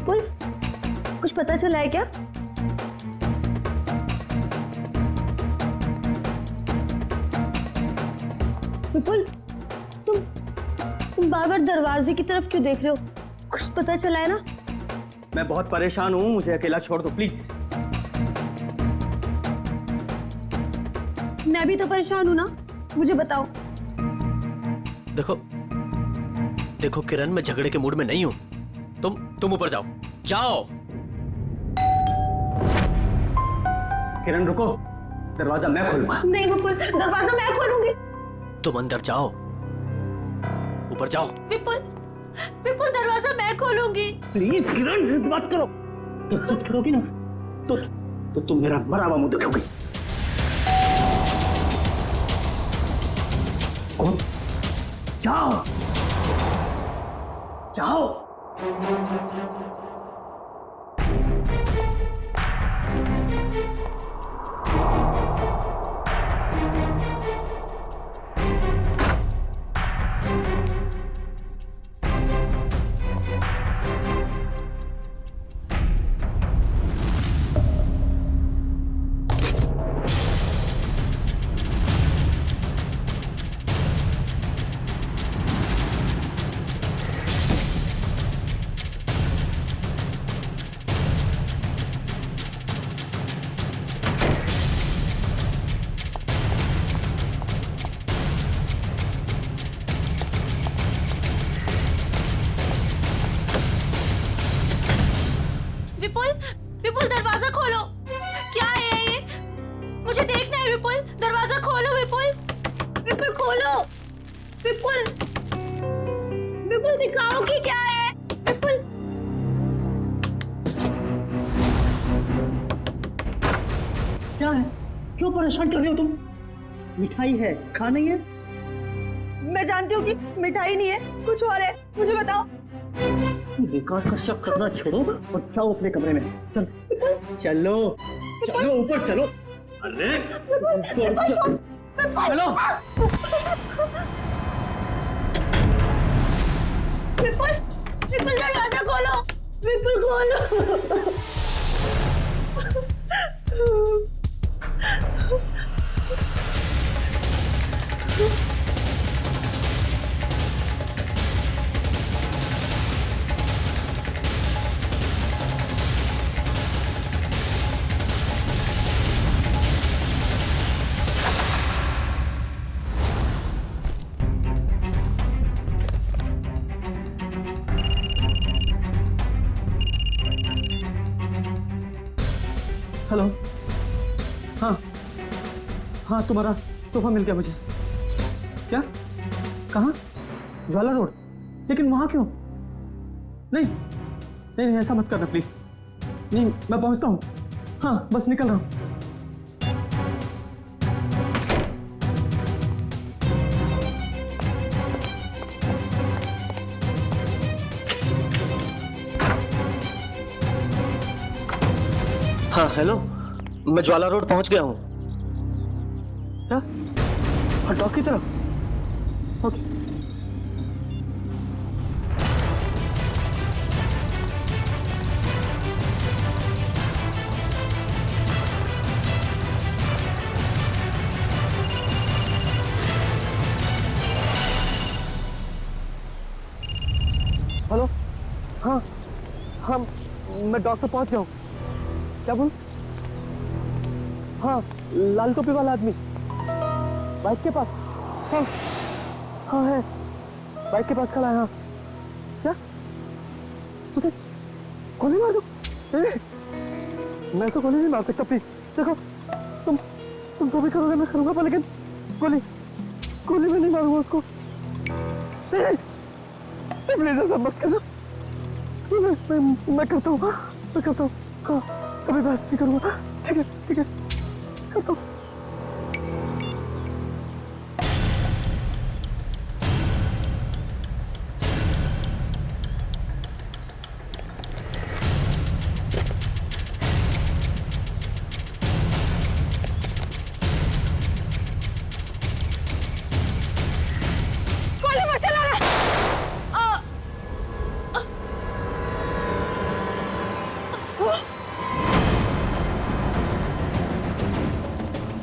विपुल, कुछ पता चला है क्या? विपुल, तुम बार बार दरवाजे की तरफ क्यों देख रहे हो? कुछ पता चला है ना? मैं बहुत परेशान हूँ, मुझे अकेला छोड़ दो प्लीज। मैं भी तो परेशान हूँ ना, मुझे बताओ। देखो किरण, मैं झगड़े के मूड में नहीं हूँ। तुम ऊपर जाओ, जाओ। किरण रुको, दरवाजा मैं खोलूंगा। नहीं विपुल, दरवाजा मैं खोलूंगी। तुम अंदर जाओ, ऊपर जाओ। विपुल, दरवाजा मैं खोलूंगी। प्लीज किरण, जिद मत करो। तो चुप करोगी ना तो तुम मेरा मरा हुआ मुंह देखोगी। जाओ जाओ। विपुल, दरवाजा खोलो। क्या है ये? मुझे देखना है विपुल, दरवाजा खोलो विपुल खोलो। विपुल दिखाओ कि क्या है। विपुल, क्या है? क्यों परेशान कर रहे हो तुम? मिठाई है, खा नहीं है? मैं जानती हूँ कि मिठाई नहीं है, कुछ और है, मुझे बताओ। विकास का शक करना छोड़ो और जाओ अपने कमरे में। चलो ऊपर चलो। अरे चलो। विपुल दरवाजा खोलो। विपुल खोलो। हेलो। हाँ तुम्हारा सोफा मिल गया मुझे। क्या? कहाँ? ज्वाला रोड। लेकिन वहां क्यों? नहीं ऐसा मत करना प्लीज। नहीं, मैं पहुंचता हूँ। हाँ बस निकल रहा हूँ। हाँ हेलो, मैं ज्वाला रोड पहुंच गया हूँ। क्या? हाँ डॉक की तरफ। ओके। हेलो। हाँ मैं डॉक से पहुंच गया हूँ। क्या बोल? हाँ लाल टोपी वाला आदमी बाइक के पास। हाँ है, बाइक के पास खड़ा है। हाँ क्या? उसे गोली मार दो? मैं तो गोली नहीं मार सकता प्लीज। देखो तुम जो भी करोगे मैं करूंगा, पर लेकिन गोली में नहीं मारूंगा उसको। प्लीज ऐसा मत करना। मैं करता हूँ। हाँ कभी बात नहीं करूंगा। ठीक है करता हूँ।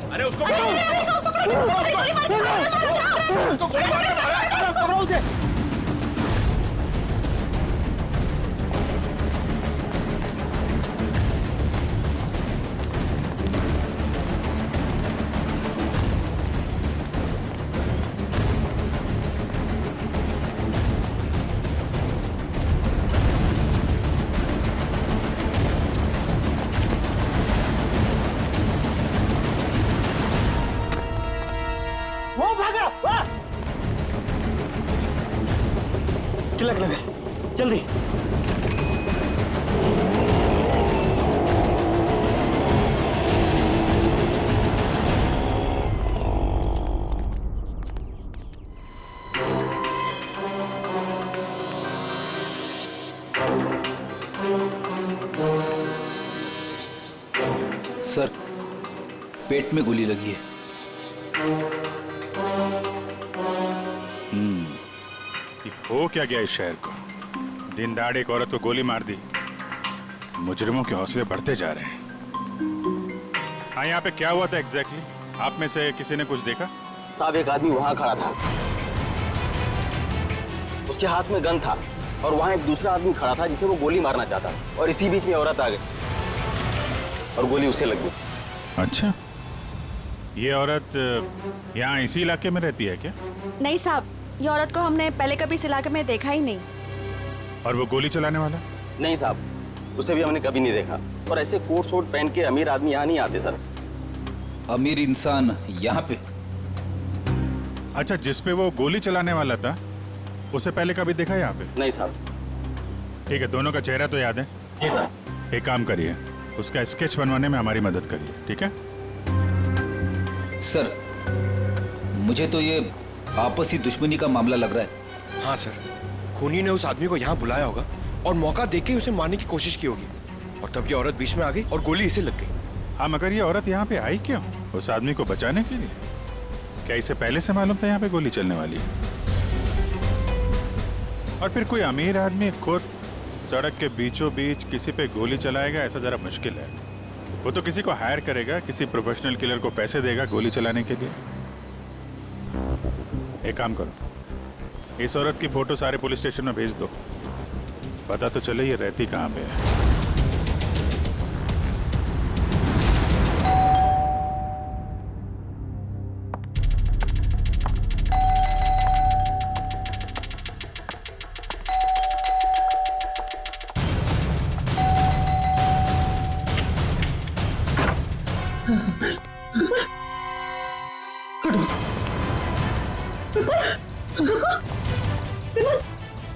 अरे उसको पकड़ो। उसको गोली मार दो। पकड़ो उसे। वो भागा। तिलक नगर, जल्दी। सर, पेट में गोली लगी है। ये हो क्या गया इस शहर को? दिन दहाड़े एक औरत को गोली मार दी। मुजरिमों के हौसले बढ़ते जा रहे हैं। हाँ, यहाँ पे क्या हुआ था एग्जैक्टली? आप में से किसी ने कुछ देखा? साहब, एक आदमी वहां खड़ा था, उसके हाथ में गन था और वहां एक दूसरा आदमी खड़ा था जिसे वो गोली मारना चाहता, और इसी बीच में औरत आ गई और गोली उसे लग गई। अच्छा, ये औरत यहाँ इसी इलाके में रहती है क्या? नहीं साहब, ये औरत को हमने पहले कभी इस इलाके में देखा ही नहीं। और वो गोली चलाने वाला? नहीं साहब, उसे भी हमने कभी नहीं देखा। और ऐसे कोट शोट पहन के अमीर आदमी यहाँ नहीं आते सर। अमीर इंसान यहाँ पे? अच्छा, जिस पे वो गोली चलाने वाला था उसे पहले कभी देखा यहाँ पे? नहीं साहब। ठीक है, दोनों का चेहरा तो याद है? जी सर। एक काम करिए, उसका स्केच बनवाने में हमारी मदद करिए, ठीक है? सर, मुझे तो ये आपसी दुश्मनी का मामला लग रहा है। हाँ सर, खूनी ने उस आदमी को यहाँ बुलाया होगा और मौका देके उसे मारने की कोशिश की होगी, और तब ये औरत बीच में आ गई और गोली इसे लग गई। हाँ, मगर ये औरत यहाँ पे आई क्यों? उस आदमी को बचाने के लिए? क्या इसे पहले से मालूम था यहाँ पे गोली चलने वाली है? और फिर कोई अमीर आदमी खुद सड़क के बीचों बीच किसी पे गोली चलाएगा, ऐसा जरा मुश्किल है। वो तो किसी को हायर करेगा, किसी प्रोफेशनल किलर को पैसे देगा गोली चलाने के लिए। एक काम करो, इस औरत की फोटो सारे पुलिस स्टेशन में भेज दो, पता तो चले ये रहती कहाँ पे है।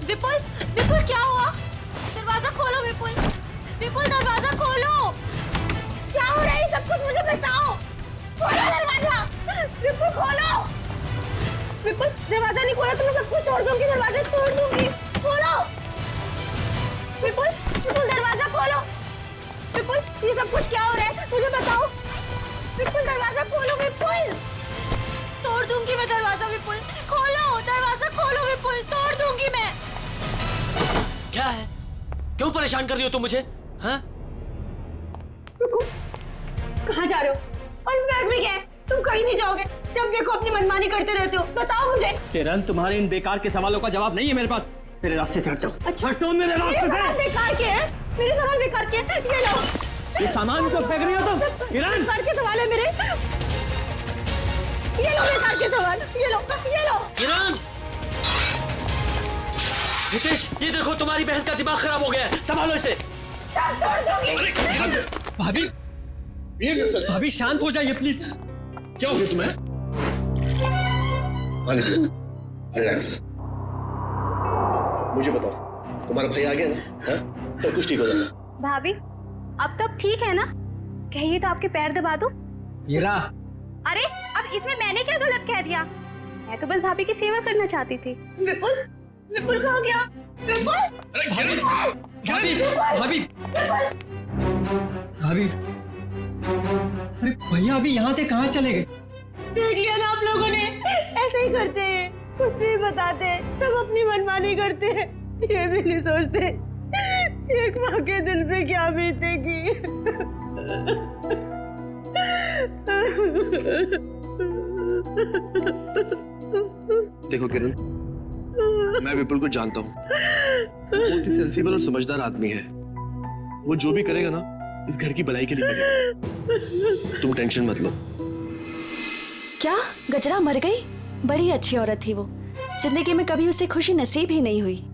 विपुल, विपुल क्या हुआ? दरवाजा खोलो विपुल, विपुल दरवाजा खोलो। क्या हो रहा है सब कुछ मुझे बताओ। खोलो दरवाजा, विपुल खोलो। विपुल, दरवाजा नहीं खोला तो मैं सब कुछ तोड़ दूंगी, दरवाजा तोड़ दूंगी। खोलो विपुल, विपुल दरवाजा खोलो। विपुल, ये सब कुछ क्या हो रहा है मुझे बताओ। विपुल दरवाजा खोलो, विपुल। तोड़ दूंगी मैं दरवाजा, विपुल खोलो दरवाजा, खोलो विपुल, तोड़ दूंगी मैं। क्या है? क्यों परेशान कर रही हो तुम मुझे? हाँ? रुको, कहाँ जा रहे हो? और इस बैग में क्या है? तुम कहीं नहीं जाओगे, जब देखो अपनी मनमानी करते रहते हो। बताओ मुझे। किरण, तुम्हारे इन बेकार के सवालों का जवाब नहीं है मेरे पास। मेरे रास्ते से हट जाओ। अच्छा, हटो मेरे रास्ते मेरे से। सामान बेकार के हैं, मेरे सामान बेकार के हैं। ये लो, ये सामान तो फेंक रही हो तुम। किरण, बेकार के सवाल है मेरे। ये लो बेकार के सवाल, ये लो, ये लो। किरण! हितेश, ये देखो तुम्हारी बहन का दिमाग खराब हो गया है, संभालो इसे। सब तोड़ दूंगी। भाभी, भाभी शांत हो जाइए प्लीज। क्या हो गया तुम्हें? रिलैक्स। मुझे बताओ, तुम्हारा भाई आ गया ना? हाँ? सब कुछ ठीक हो जाएगा। भाभी, अब तो ठीक है ना? कहिए तो आपके पैर दबा दूं? हीरा, अरे, अब इसमें मैंने क्या गलत कह दिया? मैं तो बस भाभी की सेवा करना चाहती थी। विपुल, विपुल कहाँ गया? विपुल, भाभी, भाभी, भाभी, भाभी, अरे भैया अभी यहाँ से कहाँ चले गए? देख लिया ना आप लोगों ने, ऐसे ही करते हैं, कुछ नहीं बताते, सब अपनी मनमानी करते हैं। ये भी नहीं सोचते एक माँ के दिल पे क्या बीतेगी। देखो किरण, मैं विपुल को जानता हूँ। बहुत ही सेंसिबल और समझदार आदमी है। वो जो भी करेगा ना, इस घर की भलाई के लिए करेगा। तुम टेंशन मत लो। क्या गजरा मर गई? बड़ी अच्छी औरत थी वो, जिंदगी में कभी उसे खुशी नसीब ही नहीं हुई।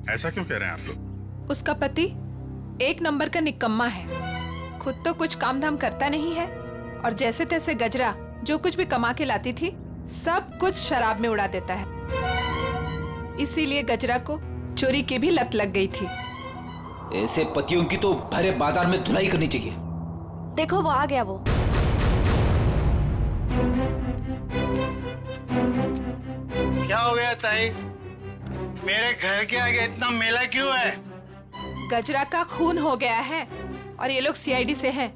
ऐसा क्यों कह रहे हैं आप लोग? उसका पति एक नंबर का निकम्मा है, खुद तो कुछ काम धाम करता नहीं है, और जैसे तैसे गजरा जो कुछ भी कमा के लाती थी सब कुछ शराब में उड़ा देता है। इसीलिए गजरा को चोरी की भी लत लग गई थी। ऐसे पतियों की तो भरे बाजार में धुलाई करनी चाहिए। देखो वो आ गया। वो क्या हो गया ताई? मेरे घर के आगे इतना मेला क्यों है? गजरा का खून हो गया है और ये लोग सीआईडी से हैं।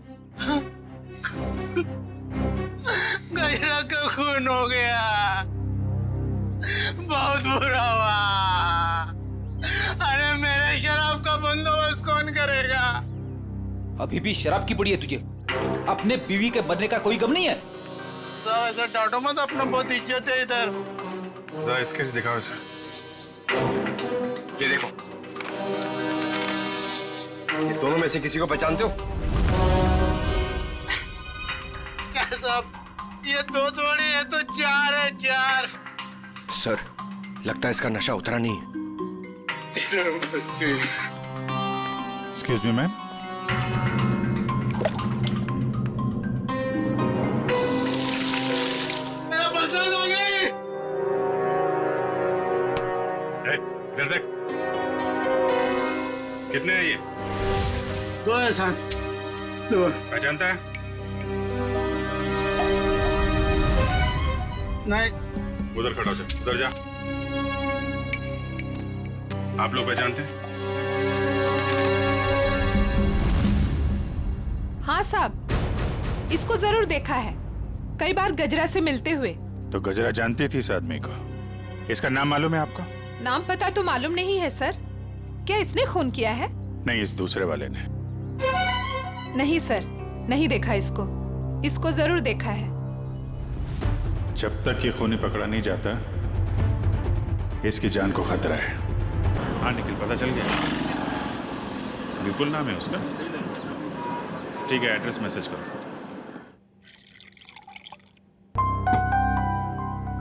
गजरा का खून हो गया, बहुत बुरा हुआ। अरे मेरे शराब का बंदोबस्त कौन करेगा? अभी भी शराब की पड़ी है तुझे? अपने बीवी के बनने का कोई गम नहीं है? सब ऐसा डांटो मत, अपना बहुत इज्जत है इधर। जरा स्केच दिखाओ इसे। ये देखो, ये दोनों में से किसी को पहचानते हो? क्या सब? ये दो थोड़ी है तो चार है, चार। सर, लगता है इसका नशा उतरा नहीं है। Excuse me ma'am. मेरा पसंद आ गई। इधर देख, कितने हैं ये? दो है साथ, दो। पहचानता है? नहीं। उधर खड़ा हो जा, उधर जा। आप लोग पहचानते हैं? हाँ साहब, इसको जरूर देखा है, कई बार गजरा से मिलते हुए। तो गजरा जानती थी इस आदमी को? इसका नाम मालूम है आपको? नाम पता तो मालूम नहीं है सर। क्या इसने खून किया है? नहीं, इस दूसरे वाले ने। नहीं सर, नहीं देखा इसको। इसको जरूर देखा है। जब तक ये खूनी पकड़ा नहीं जाता, इसकी जान को खतरा है। हाँ निखिल, पता चल गया? विपुल नाम है उसका? ठीक है, एड्रेस मैसेज करो।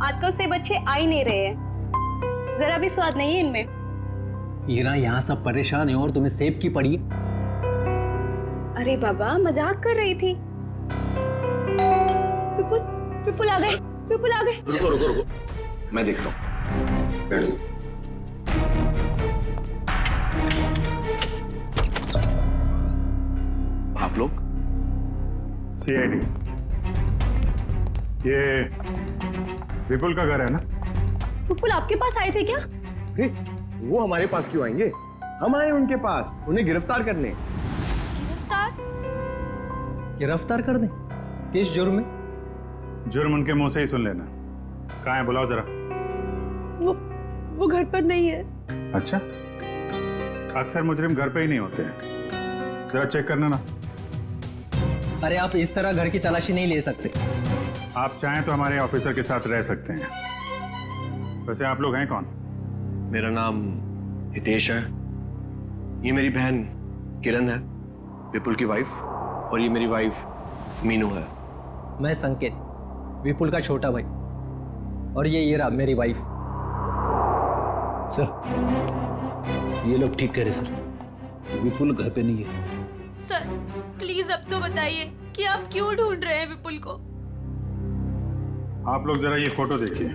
आजकल से बच्चे आ ही नहीं रहे हैं, जरा भी स्वाद नहीं है इनमें। हीरा, यहाँ सब परेशान है और तुम्हें सेब की पड़ी। अरे बाबा, मजाक कर रही थी। विपुल, विपुल आ गए, विपुल आ गए। रुको रुको रुको, मैं देखता हूँ। बैठो। आप लोग? सीआईडी। ये विपुल का घर है ना? विपुल आपके पास आए थे क्या? वो हमारे पास क्यों आएंगे? हम आए उनके पास, उन्हें गिरफ्तार करने। गिरफ्तार? गिरफ्तार कर दें? किस जुर्म में? जुर्म उनके मुंह से ही सुन लेना। कहाँ है, बुलाओ जरा। वो घर पर नहीं है। अच्छा, अक्सर मुजरिम घर पे ही नहीं होते हैं। जरा चेक करना ना। अरे आप इस तरह घर की तलाशी नहीं ले सकते। आप चाहें तो हमारे ऑफिसर के साथ रह सकते हैं। वैसे आप लोग हैं कौन? मेरा नाम हितेश है। ये मेरी बहन किरण है, विपुल की वाइफ, और ये मेरी वाइफ मीनू है। मैं संकेत, विपुल का छोटा भाई, और ये ईरा मेरी वाइफ। सर, ये लोग ठीक कह रहे सर, विपुल घर पे नहीं है। सर प्लीज अब तो बताइए कि आप क्यों ढूंढ रहे हैं विपुल को? आप लोग जरा ये फोटो देखिए।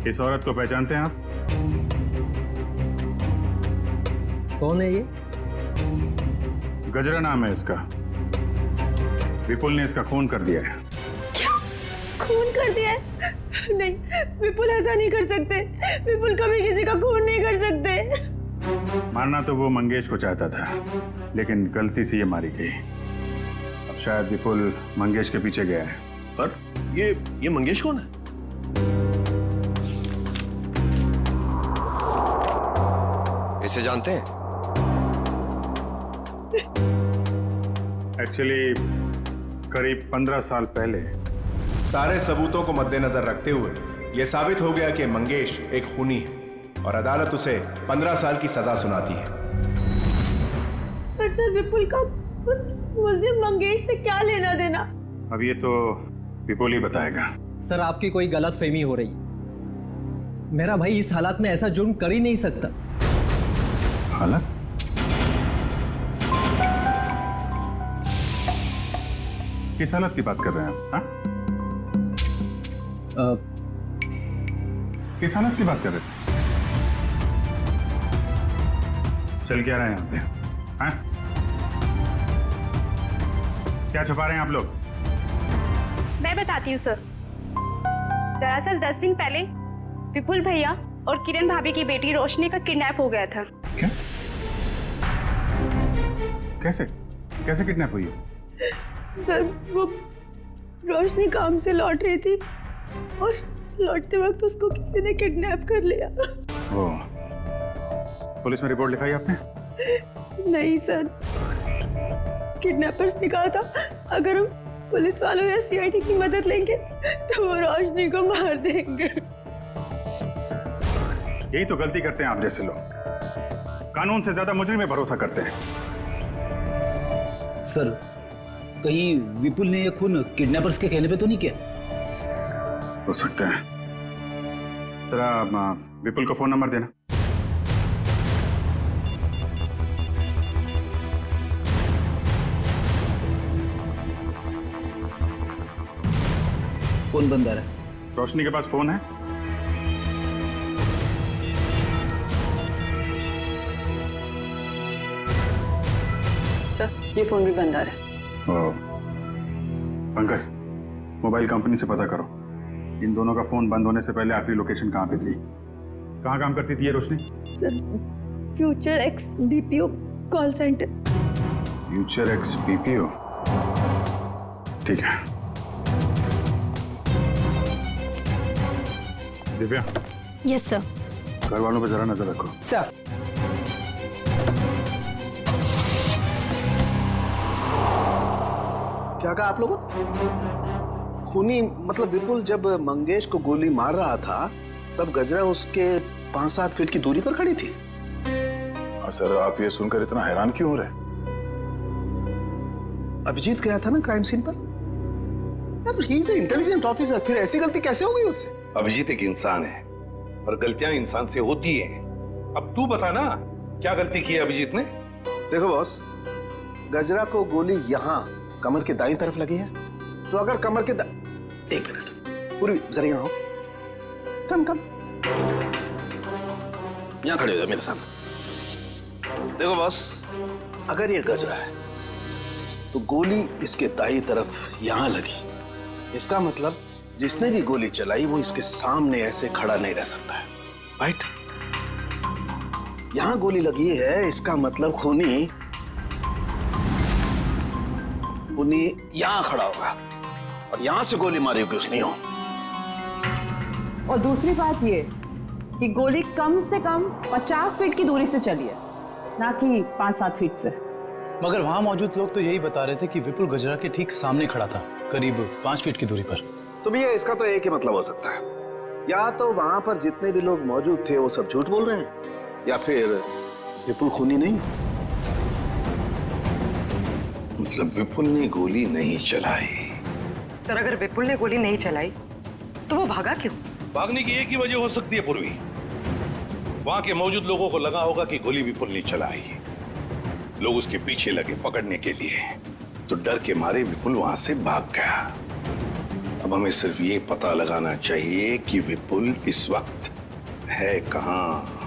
इस औरत को पहचानते हैं आप? कौन है ये? गजरा नाम है इसका। विपुल ने इसका खून कर दिया है। खून कर दिया है? नहीं, विपुल ऐसा नहीं कर सकते। विपुल कभी किसी का खून नहीं कर सकते। मारना तो वो मंगेश को चाहता था, लेकिन गलती से ये मारी गई। अब शायद विपुल मंगेश के पीछे गया है। पर ये मंगेश कौन है? इसे जानते हैं? एक्चुअली करीब 15 साल पहले सारे सबूतों को मद्देनजर रखते हुए यह साबित हो गया कि मंगेश एक खूनी है और अदालत उसे 15 साल की सजा सुनाती है। पर सर विपुल का उस मुस्लिम मंगेश से क्या लेना देना? अब ये तो विपुल ही बताएगा। सर आपकी कोई गलतफहमी हो रही। मेरा भाई इस हालात में ऐसा जुर्म कर ही नहीं सकता। हालत? किस हालत की बात कर रहे हैं आप? किस हालत की बात कर रहे हैं? चल क्या रहे हैं यहाँ पे? हाँ? क्या छुपा रहे हैं आप लोग? मैं बताती हूँ सर। दरअसल 10 दिन पहले विपुल भैया और किरण भाभी की बेटी रोशनी का किडनैप हो गया था। क्या? कैसे? कैसे किडनैप हुई है? सर वो रोशनी काम से लौट रही थी और लौटते वक्त उसको किसी ने किडनैप कर लिया। ओ, पुलिस में रिपोर्ट लिखाई आपने? नहीं सर, किडनैपर्स ने कहा था अगर हम पुलिस वालों या सीआईडी की मदद लेंगे तो वो रोशनी को मार देंगे। यही तो गलती करते हैं आप जैसे लोग, कानून से ज्यादा मुजरिम में भरोसा करते हैं। सर, कहीं विपुल ने यह खून किडनैपर्स के कहने पे तो नहीं किया? हो सकता है। जरा विपुल को फोन नंबर देना। फोन बंद आ रहा है। रोशनी के पास फोन है? सर ये फोन भी बंद आ रहा है। पंकज, मोबाइल कंपनी से पता करो इन दोनों का फोन बंद होने से पहले आपकी लोकेशन कहाँ पे थी? कहाँ काम करती थी ये Roshni? Sir future X BPO call centre. Future X BPO, ठीक है। दिव्या। Yes sir. घर वालों पर जरा नजर रखो। सर। क्या कहा आप लोगों ने? खूनी मतलब विपुल जब मंगेश को गोली मार रहा था तब गजरा उसके 5-7 फीट की दूरी पर खड़ी थी। सर आप ये सुनकर इतना हैरान क्यों हो रहे? अभिजीत गया था ना क्राइम सीन पर। यार ही इज इंटेलिजेंट ऑफिसर, फिर ऐसी गलती कैसे हो गई उससे? अभिजीत एक इंसान है और गलतियां इंसान से होती हैं। अब तू बता ना क्या गलती की है अभिजीत ने? देखो बॉस, गजरा को गोली यहाँ कमर के दाईं तरफ लगी है, तो अगर कमर के एक मिनट, पूरी जरा यहाँ आओ। कम यहाँ खड़े हो जाओ मेरे सामने। देखो बॉस, अगर ये गजरा है तो गोली इसके दाईं तरफ यहां लगी, इसका मतलब जिसने भी गोली चलाई वो इसके सामने ऐसे खड़ा नहीं रह सकता है, राइट? यहां गोली लगी है, इसका मतलब खूनी यहां खड़ा होगा और यहां से गोली मारी होगी उसने। और दूसरी बात ये कि गोली कम से कम 50 फीट की दूरी से चली है, ना कि 5-7 फीट से। मगर वहां मौजूद लोग तो यही बता रहे थे कि विपुल गजरा के ठीक सामने खड़ा था, करीब 5 फीट की दूरी पर। तो भैया इसका तो एक ही मतलब हो सकता है, या तो वहां पर जितने भी लोग मौजूद थे वो सब झूठ बोल रहे हैं, या फिर विपुल खूनी नहीं। मतलब विपुल ने गोली नहीं चलाई? सर अगर विपुल ने गोली नहीं चलाई तो वो भागा क्यों? भागने की एक ही वजह हो सकती है पूर्वी, वहां के मौजूद लोगों को लगा होगा कि गोली विपुल ने चलाई, लोग उसके पीछे लगे पकड़ने के लिए, तो डर के मारे विपुल वहां से भाग गया। अब हमें सिर्फ ये पता लगाना चाहिए कि विपुल इस वक्त है कहां।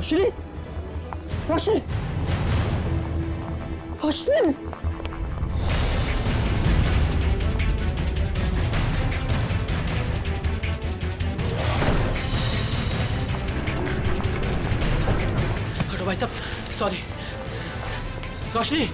रोशनी, रोशनी, रोशनी। हटो भाई साहब, सॉरी। रोशनी,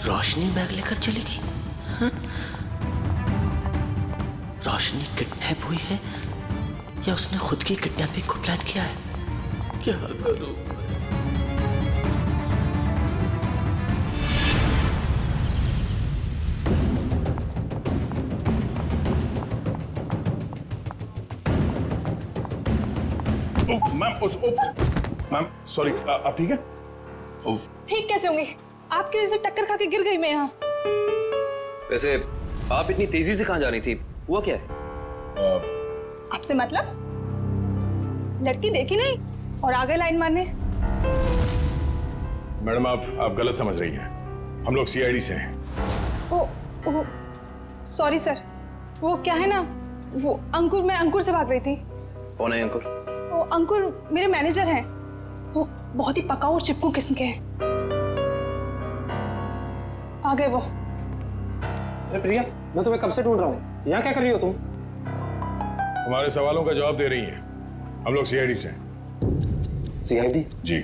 रोशनी बैग लेकर चली गई। हाँ? रोशनी किडनैप हुई है या उसने खुद की किडनैपिंग को प्लान किया है? क्या करूं? मैम सॉरी, आप ठीक है? ठीक कैसे होंगे? आपके वजह से टक्कर खा के गिर गई मैं यहाँ। वैसे आप इतनी तेजी से कहाँ जा रही थी? हुआ क्या है? आपसे मतलब? लड़की देखी नहीं और आगे लाइन मारने। मैडम आप गलत समझ रही हैं। हम लोग सीआईडी से हैं। ओ सॉरी सर। वो क्या है ना, वो अंकुर, मैं अंकुर से भाग रही थी। कौन है अंकुर? वो अंकुर मेरे मैनेजर हैं। वो बहुत ही पकाऊ और चिपकू किस्म के हैं। आ गए वो। अरे प्रिया, मैं तुम्हें कब से ढूंढ रहा हूँ। यहाँ क्या कर रही हो तुम? हमारे सवालों का जवाब दे रही हैं। हम लोग सीआईडी से हैं। सीआईडी? जी।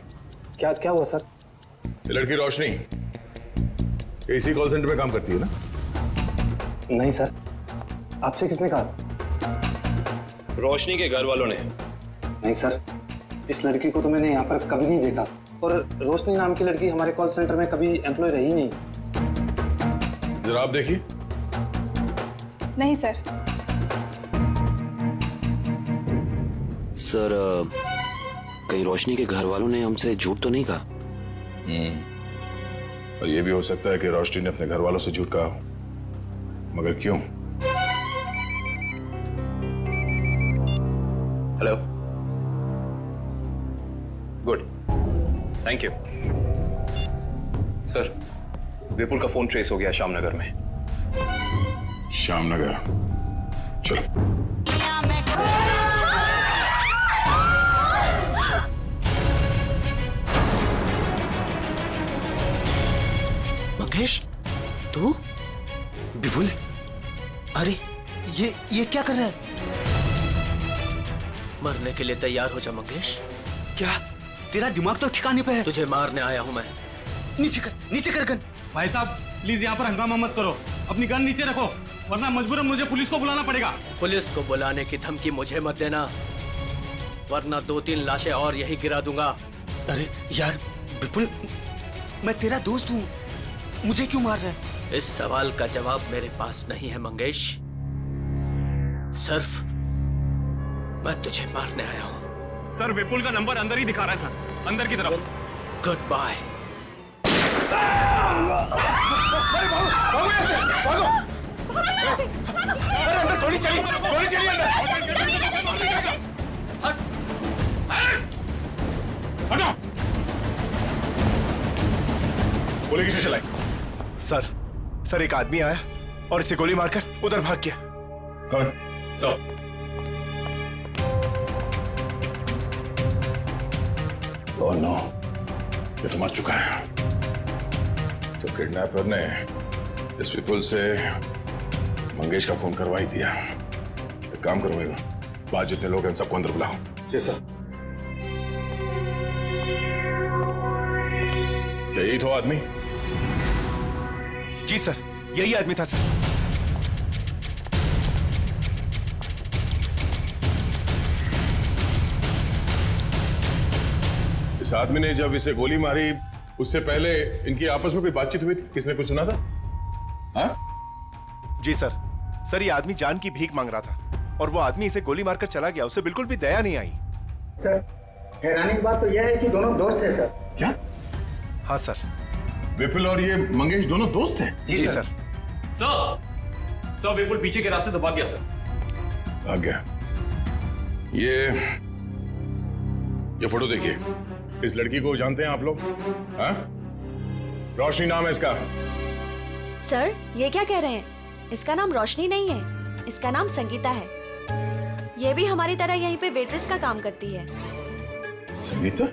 क्या क्या हुआ सर? ये लड़की रोशनी इसी कॉल सेंटर में काम करती है ना? नहीं सर, आपसे किसने कहा? रोशनी के घर वालों ने। नहीं सर, इस लड़की को तो मैंने यहाँ पर कभी नहीं देखा और रोशनी नाम की लड़की हमारे कॉल सेंटर में कभी एम्प्लॉय रही नहीं। जरा आप देखिए। नहीं सर। सर, कहीं रोशनी के घर वालों ने हमसे झूठ तो नहीं कहा? और ये भी हो सकता है कि रोशनी ने अपने घर वालों से झूठ कहा हो, मगर क्यों? Hello, good, thank you. Sir, Vipul का फोन ट्रेस हो गया श्यामनगर में। श्यामनगर, चलो। मंगेश, तू? विपुल, अरे ये क्या कर रहा है? मरने के लिए तैयार हो जा मंगेश। क्या तेरा दिमाग तो ठिकाने पे है? तुझे मारने आया हूं मैं। नीचे कर गन। भाई साहब प्लीज यहाँ पर हंगामा मत करो, अपनी गन नीचे रखो, वरना मजबूरन मुझे पुलिस को बुलाना पड़ेगा। पुलिस को बुलाने की धमकी मुझे मत देना, वरना 2-3 लाशें और यही गिरा दूंगा। अरे यार विपुल, मैं तेरा दोस्त हूँ, मुझे क्यों मार रहा है? इस सवाल का जवाब मेरे पास नहीं है मंगेश। सिर्फ मैं तुझे मारने आया हूँ। सर, विपुल का नंबर अंदर ही दिखा रहा है सर, अंदर की तरफ। Goodbye. अंदर गोली चली अंदर। हटो। गोली किसे चलाई? सर एक आदमी आया और इसे गोली मारकर उधर भाग गया। कौन? ओह नो, ये तो मर चुका है। तो किडनैपर ने इस विपुल से मंगेश का फोन करवा ही दिया। एक काम करो, बाहर जितने लोग हैं सबको अंदर बुलाओ। Yes sir. क्या यही तो आदमी? जी सर, यही आदमी था सर। इस आदमी ने जब इसे गोली मारी, उससे पहले इनकी आपस में कोई बातचीत हुई थी? किसने कुछ सुना था? हाँ? जी सर, ये आदमी जान की भीख मांग रहा था और वो आदमी इसे गोली मारकर चला गया। उसे बिल्कुल भी दया नहीं आई। सर, हैरानी की बात तो यह है कि दोनों दोस्त हैं सर। क्या? हाँ सर। विपुल और ये मंगेश दोनों दोस्त हैं? जी सर। सर, विपुल पीछे के रास्ते दबा गया सर। आ गया। ये फोटो देखिए। इस लड़की को जानते हैं आप लोग? हाँ? रोशनी नाम है इसका। सर ये क्या कह रहे हैं? इसका नाम रोशनी नहीं है, इसका नाम संगीता है। ये भी हमारी तरह यहीं पे वेट्रेस का काम करती है। संगीता?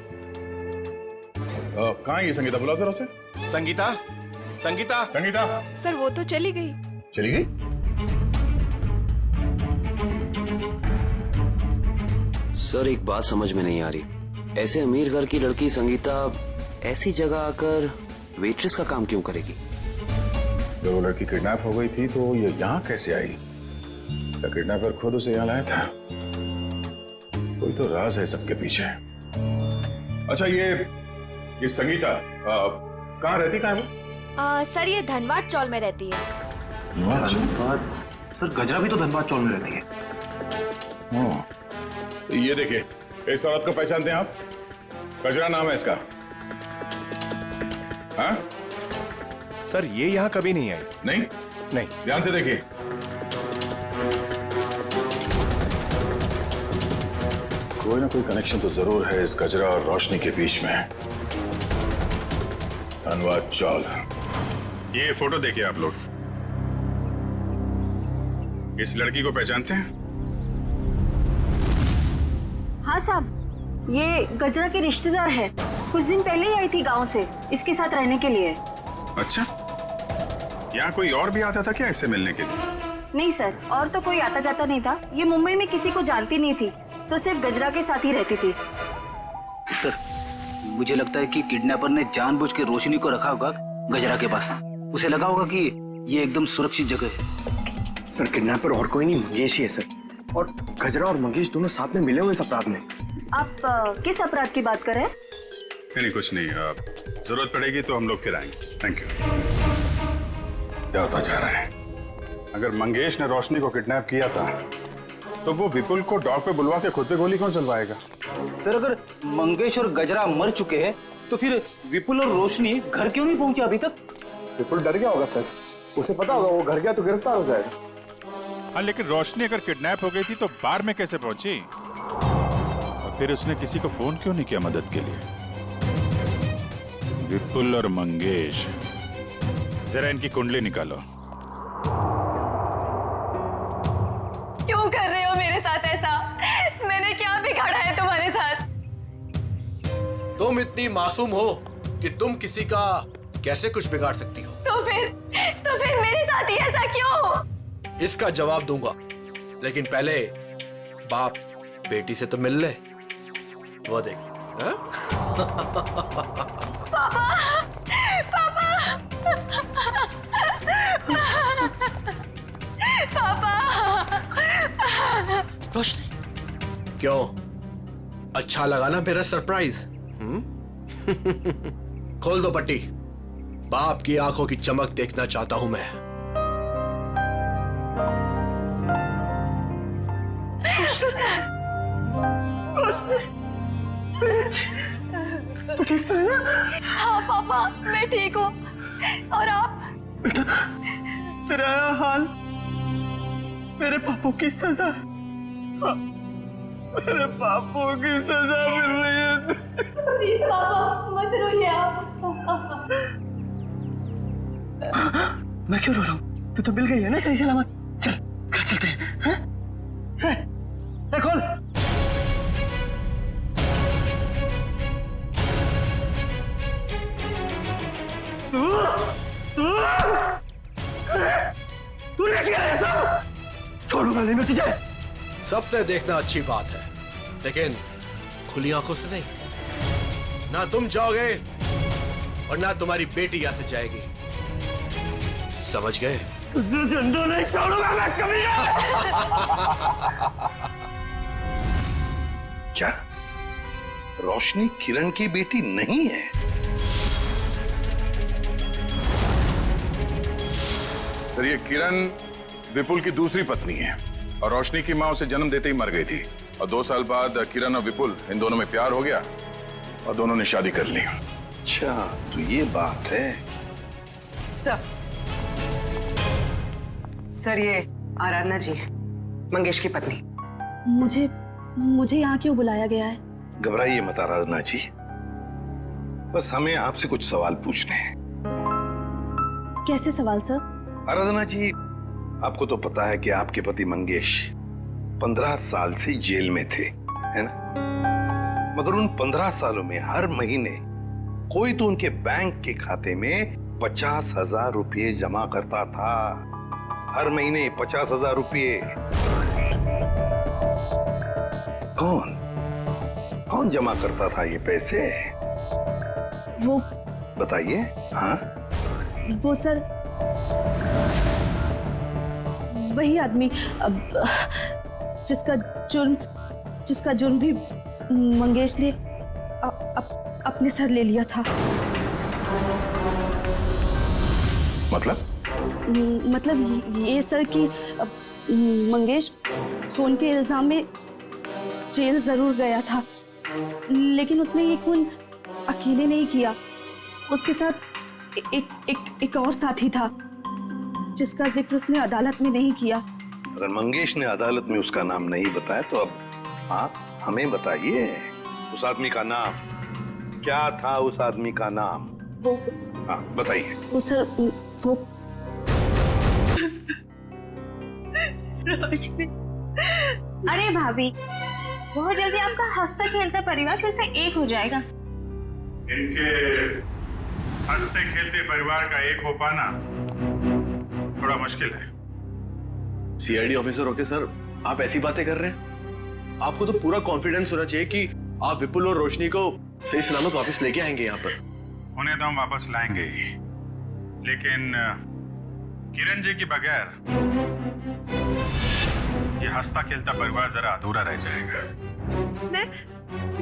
कहाँ है ये संगीता? बुलाओ जरा उसे। संगीता, संगीता, संगीता। सर वो तो चली गई। चली गई? सर एक बात समझ में नहीं आ रही, ऐसे अमीर घर की लड़की संगीता ऐसी जगह आकर वेट्रेस का काम क्यों करेगी? जब वो लड़की किडनैप हो गई थी तो ये यहाँ कैसे आई? क्या किडनैपर खुद उसे यहाँ लाया था? कोई तो राज है सबके पीछे। अच्छा ये संगीता कहाँ रहती? कहाँ है वो? सर ये धनबाद चौल में रहती है। धनबाद? सर गजरा भी तो धनबाद चौल में रहती है। ये देखिए, इस औरत को पहचानते हैं आप? गजरा नाम है इसका। हाँ? सर ये यहाँ कभी नहीं आई। नहीं? नहीं। ध्यान से देखिए। कोई ना कोई कनेक्शन तो जरूर है इस गजरा और रोशनी के बीच में। धनबाद चौल। ये फोटो देखिए आप लोग। इस लड़की को पहचानते हैं? हाँ साहब, ये गजरा की रिश्तेदार है। कुछ दिन पहले ही आई थी गांव से इसके साथ रहने के लिए। अच्छा, यहाँ कोई और भी आता था क्या इससे मिलने के लिए? नहीं सर, और तो कोई आता जाता नहीं था। ये मुंबई में किसी को जानती नहीं थी, तो सिर्फ गजरा के साथ ही रहती थी। सर मुझे लगता है कि किडनैपर ने जानबूझ के रोशनी को रखा होगा गजरा के पास। उसे लगा होगा कि ये एकदम सुरक्षित जगह है। सर किडनैपर और कोई नहीं, मंगेश ही है सर। और गजरा और मंगेश दोनों साथ में मिले हुए इस अपराध में। आप किस अपराध की बात कर रहे हैं? नहीं कुछ नहीं, जरूरत पड़ेगी तो हम लोग फिर आएंगे। Thank you. क्या होता जा रहा है? अगर मंगेश ने रोशनी को किडनैप किया था तो वो विपुल को डॉग पे बुलवा के खुद पे गोली कौन चलवाएगा? सर अगर मंगेश और गजरा मर चुके हैं तो फिर विपुल और रोशनी घर क्यों नहीं पहुंचे अभी तक? विपुल डर गया होगा सर, उसे पता होगा वो घर गया तो गिरफ्तार हो जाएगा। हाँ लेकिन रोशनी अगर किडनैप हो गई थी तो बार में कैसे पहुंची? और फिर उसने किसी को फोन क्यों नहीं किया मदद के लिए? विपुल और मंगेश, जरा इनकी कुंडली निकालो। क्यों कर रहे हो मेरे साथ ऐसा? मैंने क्या बिगाड़ा है तुम्हारे साथ? तुम इतनी मासूम हो कि तुम किसी का कैसे कुछ बिगाड़ सकती हो? तो फिर मेरे साथ ही ऐसा क्यों? इसका जवाब दूंगा, लेकिन पहले बाप बेटी से तो मिल ले। वो देख। पापा, पापा, पापा। रोशनी, क्यों अच्छा लगा ना मेरा सरप्राइज? खोल दो पट्टी। बाप की आंखों की चमक देखना चाहता हूं मैं। तू ठीक तो है ना? हाँ पापा, मैं ठीक हूँ। और आप? बेटा तेरा हाल मेरे पापों की सजा। मेरे पापों की सजा मिल रही है। प्लीज पापा मत रोइए आप। मैं क्यों रो रहा हूँ? तू तो मिल गई है ना सही सलामत। चल घर चलते हैं। खोल। तूने किया ऐसा? छोड़ूंगा नहीं मैं तुझे। सपने देखना अच्छी बात है, लेकिन खुली आंखों से नहीं। ना तुम जाओगे और ना तुम्हारी बेटी यहां से जाएगी, समझ गए? जिंदा नहीं छोड़ूंगा मैं कभी। क्या रोशनी किरण की बेटी नहीं है? सर ये किरण विपुल की दूसरी पत्नी है और रोशनी की मां उसे जन्म देते ही मर गई थी। और 2 साल बाद किरण और विपुल इन दोनों में प्यार हो गया और दोनों ने शादी कर ली। अच्छा तो ये बात है। सर ये आराधना जी, मंगेश की पत्नी। मुझे मुझे यहाँ क्यों बुलाया गया है? घबराइए मत आराधना जी, बस हमें आपसे कुछ सवाल पूछने हैं। कैसे सवाल सर? आराधना जी, आपको तो पता है कि आपके पति मंगेश 15 साल से जेल में थे, है ना? मगर उन 15 सालों में हर महीने कोई तो उनके बैंक के खाते में 50,000 रुपये जमा करता था। हर महीने 50,000 रुपये। कौन जमा करता था ये पैसे? वो बताइए। हाँ, वो सर, वही आदमी जिसका जुर्म भी मंगेश ने अपने सर ले लिया था। मतलब ये सर कि मंगेश खून के इल्जाम में जेल जरूर गया था, लेकिन उसने ये खून अकेले नहीं किया। उसके साथ एक और साथी था जिसका जिक्र उसने अदालत में नहीं किया। अगर मंगेश ने अदालत में उसका नाम नहीं बताया तो अब आप हमें बताइए, उस आदमी का नाम क्या था? उस आदमी का नाम वो, हाँ बताइए। वो सर, वो रोशनी। अरे भाभी, बहुत जल्दी आपका हंसता खेलता परिवार फिर से एक हो जाएगा। इनके हंसते खेलते परिवार का एक हो पाना थोड़ा मुश्किल है। सीआईडी ऑफिसर होके सर आप ऐसी बातें कर रहे हैं? आपको तो पूरा कॉन्फिडेंस होना चाहिए कि आप विपुल और रोशनी को सही सलामत वापस लेके आएंगे यहाँ पर। उन्हें तो हम वापस लाएंगे ही, लेकिन किरण जी के बगैर ये हंसता खेलता परिवार जरा अधूरा रह जाएगा।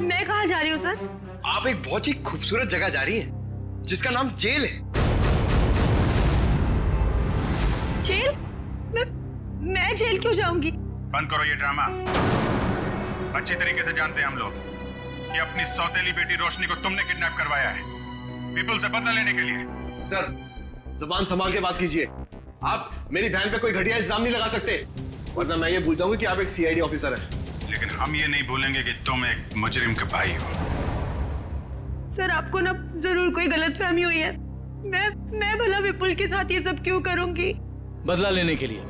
मैं कहाँ जा रही हूँ सर? आप एक बहुत ही खूबसूरत जगह जा रही हैं, जिसका नाम जेल है। जेल? मैं जेल क्यों जाऊंगी? बंद करो ये ड्रामा। अच्छी तरीके से जानते हैं हम लोग कि अपनी सौतेली बेटी रोशनी को तुमने किडनैप करवाया है विपुल से बदला लेने के लिए। सर जुबान संभाल के बात कीजिए। आप मेरी बहन पे कोई घटिया इल्जाम नहीं लगा सकते, वरना मैं ये भूल जाऊंगी कि आप एक सीआईडी ऑफिसर हैं। लेकिन हम ये नहीं भूलेंगे कि तुम एक मुजरिम के भाई हो। सर आपको ना जरूर कोई गलतफहमी हुई है। मैं भला विपुल के साथ ये सब क्यों करूंगी? बदला लेने के लिए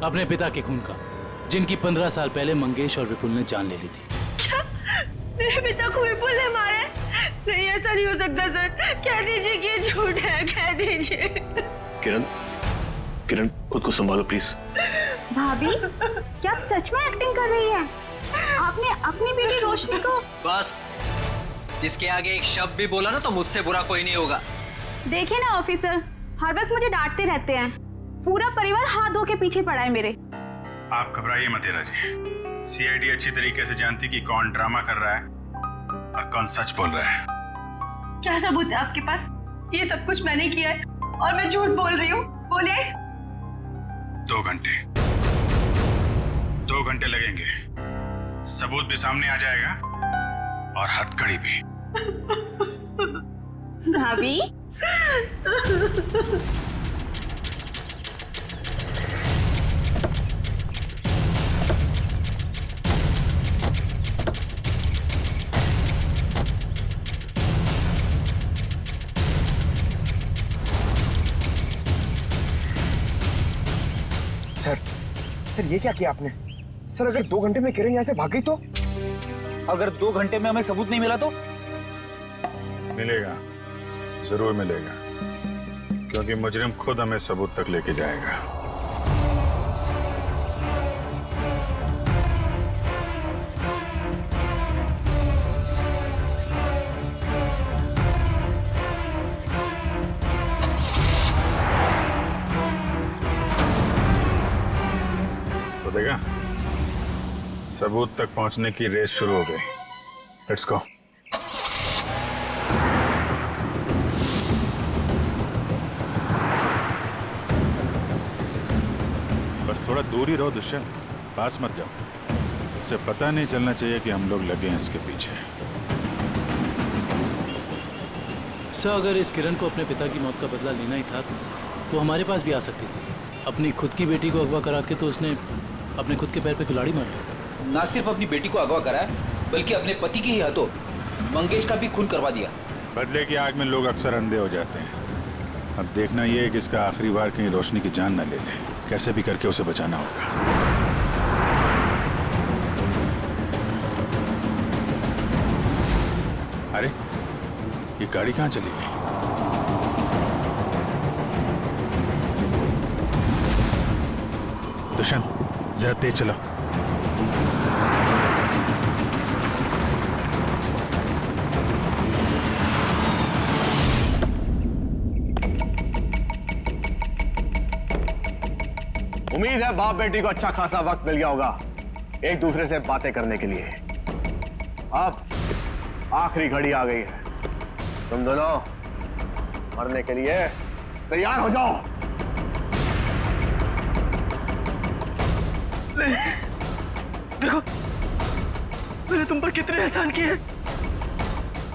अपने पिता के खून का, जिनकी 15 साल पहले मंगेश और विपुल ने जान ले ली थी। क्या मेरे पिता को विपुल ने मारा? नहीं, ऐसा नहीं हो सकता सर। कह दीजिए कि ये झूठ है, कह दीजिए। किरण खुद को संभालो प्लीज। भाभी, क्या आप सच में एक्टिंग कर रही हैं? आपने अपनी बेटी रोशनी को... बस, इसके आगे एक शब्द भी बोला ना तो मुझसे बुरा कोई नहीं होगा। देखिए ना ऑफिसर, हर वक्त मुझे डांटते रहते हैं। पूरा परिवार हाथ धो के पीछे पड़ा है मेरे। आप घबराइए मत हेरा जी। सीआईडी अच्छी तरीके से जानती कि कौन ड्रामा कर रहा है और कौन सच बोल रहा है। क्या सबूत है आपके पास? ये सब कुछ मैंने किया है और मैं झूठ बोल रही हूँ? बोलिए। 2 घंटे 2 घंटे लगेंगे, सबूत भी सामने आ जाएगा और हथकड़ी भी। भाभी, सर ये क्या किया आपने? सर अगर 2 घंटे में किरण यहाँ से भाग गई तो? अगर 2 घंटे में हमें सबूत नहीं मिला तो? मिलेगा, जरूर मिलेगा, क्योंकि मुजरिम खुद हमें सबूत तक लेके जाएगा। तो देखा, सबूत तक पहुंचने की रेस शुरू हो गई। Let's go. बस थोड़ा दूर ही रहो दुष्यंत, पास मत जाओ। उसे पता नहीं चलना चाहिए कि हम लोग लगे हैं इसके पीछे। सर अगर इस किरण को अपने पिता की मौत का बदला लेना ही था तो हमारे पास भी आ सकती थी। अपनी खुद की बेटी को अगवा करा के तो उसने अपने खुद के पैर पे कुल्हाड़ी मार ली। ना सिर्फ अपनी बेटी को अगवा कराया, बल्कि अपने पति के ही हाथों मंगेश का भी खून करवा दिया। बदले की आग में लोग अक्सर अंधे हो जाते हैं। अब देखना ये है कि इसका आखिरी बार कहीं रोशनी की जान न ले ले। कैसे भी करके उसे बचाना होगा। अरे ये गाड़ी कहाँ चली गई? दुष्यंत जरा तेज चलो। उम्मीद है बाप बेटी को अच्छा खासा वक्त मिल गया होगा एक दूसरे से बातें करने के लिए। अब आखिरी घड़ी आ गई है, तुम दोनों मरने के लिए तैयार हो जाओ। देखो मैंने तुम पर कितने एहसान किए।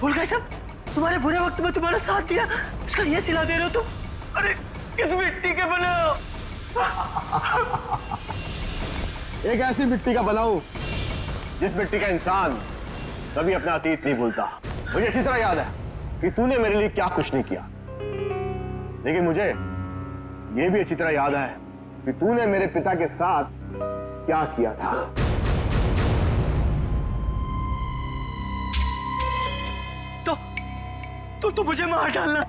भूल गए सब? तुम्हारे बुरे वक्त में तुम्हारा साथ दिया, उसका ये सिला दे रहे हो तुम। अरे किस मिट्टी के बने हो? एक ऐसी मिट्टी का बनाऊं जिस मिट्टी का इंसान कभी अपना अतीत नहीं भूलता। मुझे अच्छी तरह याद है कि तूने मेरे लिए क्या कुछ नहीं किया, लेकिन मुझे यह भी अच्छी तरह याद है कि तूने मेरे पिता के साथ क्या किया था। तो मुझे मार डालना,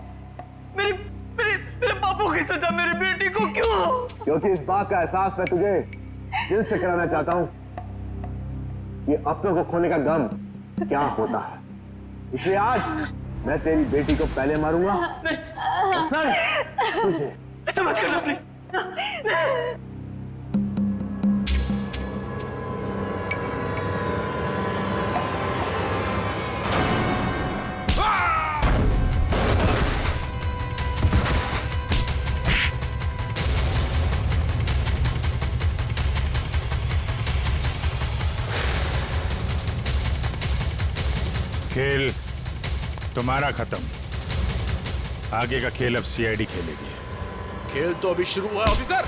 मेरे मेरे मेरे बापू की सजा मेरी बेटी को क्यों? क्योंकि इस बात का एहसास मैं तुझे दिल से कराना चाहता हूं कि अपनों को खोने का गम क्या होता है। इसलिए आज मैं तेरी बेटी को पहले मारूंगा, फिर तुझे। ऐसा मत करना प्लीज। खेल तुम्हारा खत्म। आगे का खेल अब सीआईडी खेलेगी। खेल तो अभी शुरू हुआ है ऑफिसर।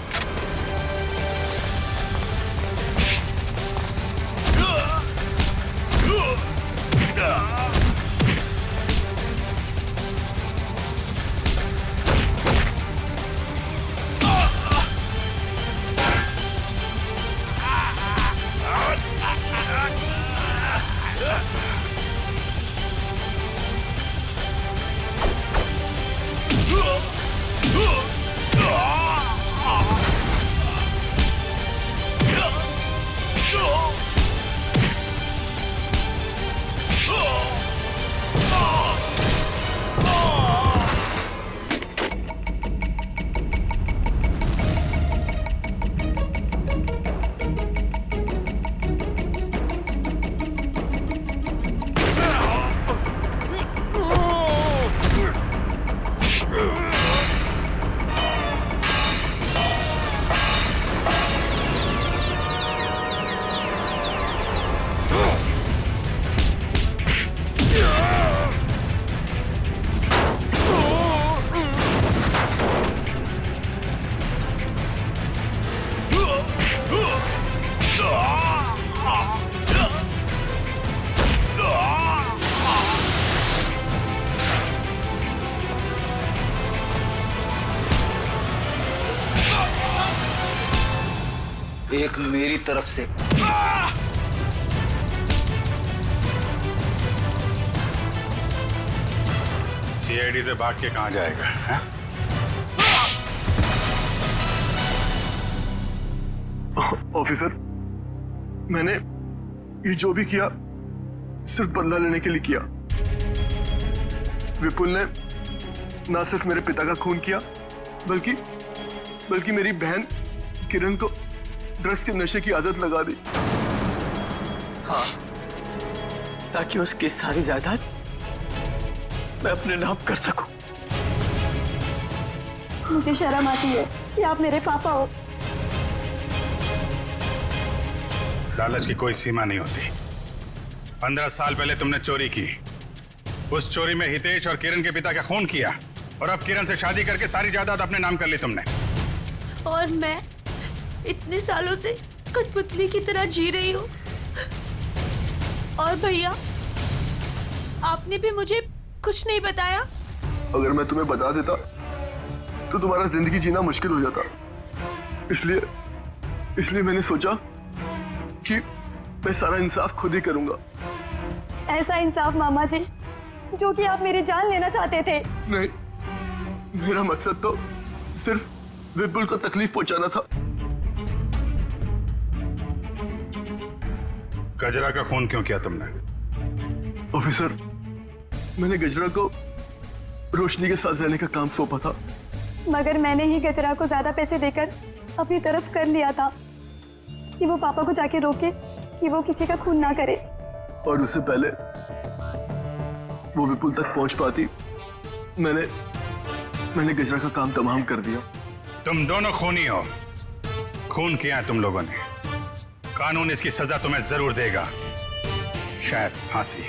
एक मेरी तरफ से सीआईडी से भाग के कहां जाएगा है? ऑफिसर, मैंने ये जो भी किया सिर्फ बदला लेने के लिए किया। विपुल ने ना सिर्फ मेरे पिता का खून किया, बल्कि मेरी बहन किरण को ड्रग्स के नशे की आदत लगा दी। हाँ, ताकि उसकी सारी जायदाद मैं अपने नाम कर सकूं। मुझे शर्म आती है कि आप मेरे पापा हो। लालच की कोई सीमा नहीं होती। 15 साल पहले तुमने चोरी की, उस चोरी में हितेश और किरण के पिता का खून किया, और अब किरण से शादी करके सारी जायदाद अपने नाम कर ली तुमने। और मैं इतने सालों से कठपुतली की तरह जी रही हूँ। और भैया, आपने भी मुझे कुछ नहीं बताया। अगर मैं तुम्हें बता देता तो तुम्हारा जिंदगी जीना मुश्किल हो जाता। इसलिए मैंने सोचा कि मैं सारा इंसाफ खुद ही करूंगा। ऐसा इंसाफ मामा जी जो कि आप मेरी जान लेना चाहते थे। नहीं, मेरा मकसद तो सिर्फ विपुल को तकलीफ पहुंचाना था। गजरा का खून क्यों किया तुमने? ऑफिसर, मैंने गजरा को रोशनी के साथ रहने का काम सौंपा था, मगर मैंने ही गजरा को ज्यादा पैसे देकर अपनी तरफ कर लिया था कि वो पापा को जाके रोके कि वो किसी का खून ना करे। और उससे पहले वो विपुल तक पहुंच पाती, मैंने गजरा का काम तमाम कर दिया। तुम दोनों खूनी हो, खून किया है तुम लोगों ने। कानून इसकी सजा तुम्हें जरूर देगा, शायद फांसी।